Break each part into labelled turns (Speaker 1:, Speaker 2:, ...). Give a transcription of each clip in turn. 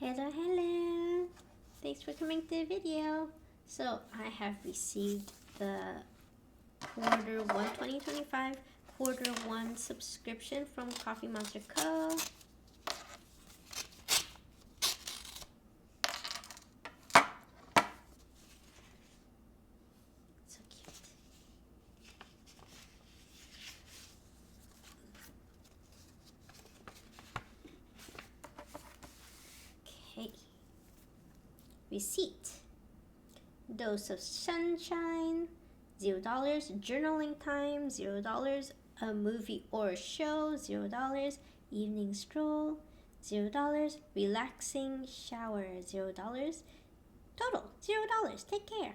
Speaker 1: Hello, hello. Thanks for coming to the video. So I have received the quarter 1 2025 quarter 1 subscription from Coffee Monster Co. So cute. Okay. Receipt. Dose of sunshine, $0. Journaling time, $0. A movie or show, $0. Evening stroll, $0. Relaxing shower, $0. Total, $0. Take care.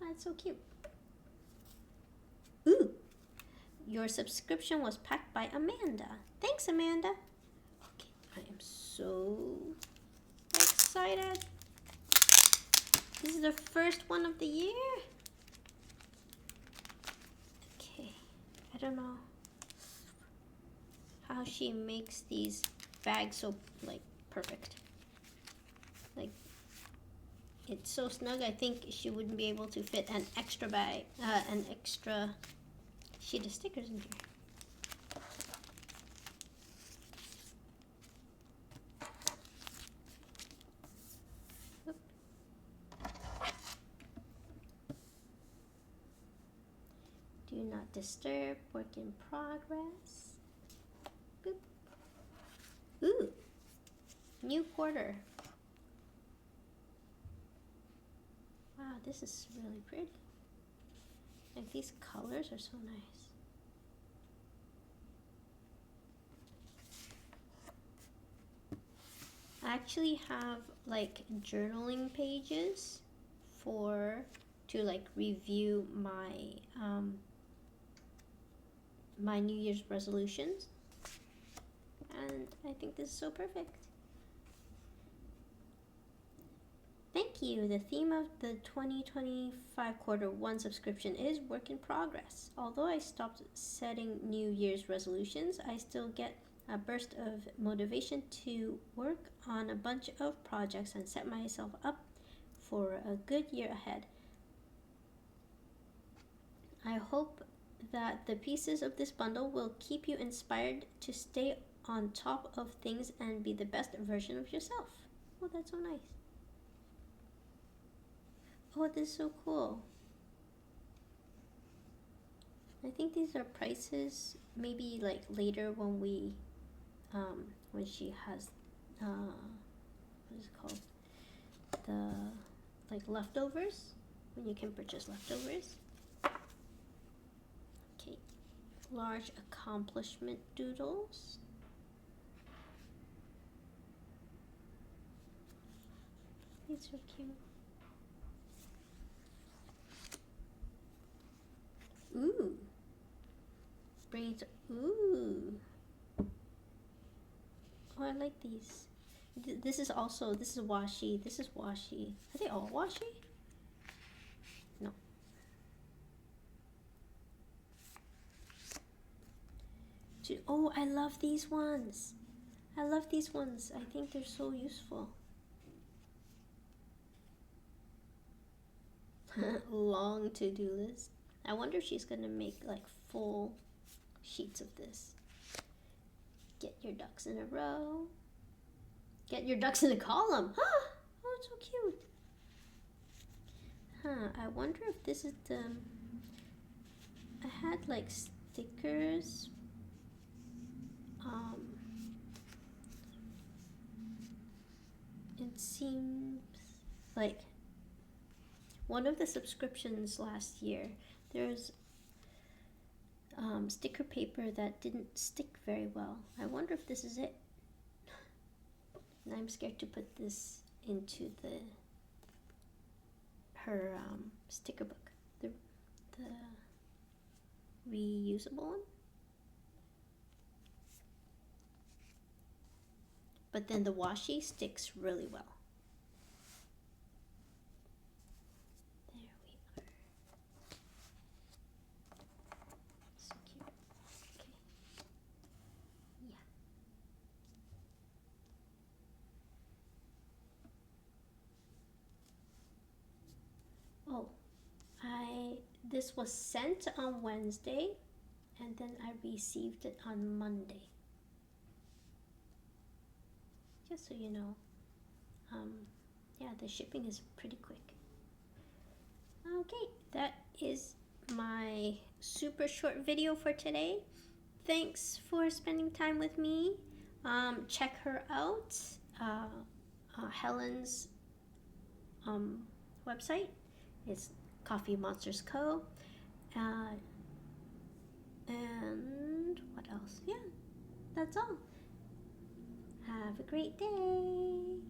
Speaker 1: That's so cute. Ooh, your subscription was packed by Amanda. Thanks, Amanda. Okay, I am so excited. This is the first one of the year. Okay, I don't know how she makes these bags so like perfect. Like it's so snug. I think she wouldn't be able to fit an extra bag, an extra sheet of stickers in here. Do not disturb, work in progress. Boop. Ooh, new quarter. Wow, this is really pretty. Like these colors are so nice. I actually have like journaling pages to like review my my New Year's resolutions, and I think this is so perfect. Thank you. The theme of the 2025 quarter 1 subscription is work in progress. Although I stopped setting New Year's resolutions, I still get a burst of motivation to work on a bunch of projects and set myself up for a good year ahead. I hope that the pieces of this bundle will keep you inspired to stay on top of things and be the best version of yourself. Oh, that's so nice. Oh, this is so cool. I think these are prices maybe like later when we when she has what is it called, the like leftovers, when you can purchase leftovers. Okay, large accomplishment doodles. These are cute. Ooh, braids. Ooh. Oh, I like these. This is washi. This is washi. Are they all washi? No. Oh, I love these ones. I love these ones. I think they're so useful. Long to-do list. I wonder if she's gonna make like full sheets of this. Get your ducks in a row. Get your ducks in a column. Oh, it's so cute. I wonder if this is the... I had like stickers. It seems like one of the subscriptions last year, there's sticker paper that didn't stick very well. I wonder if this is it. And I'm scared to put this into her sticker book, the reusable one. But then the washi sticks really well. There we are. So cute. Okay. Yeah. This was sent on Wednesday, and then I received it on Monday. Just so you know. Yeah, the shipping is pretty quick. Okay, that is my super short video for today. Thanks for spending time with me. Check her out. Helen's website is Coffee Monsters Co. And what else? Yeah, that's all. Have a great day.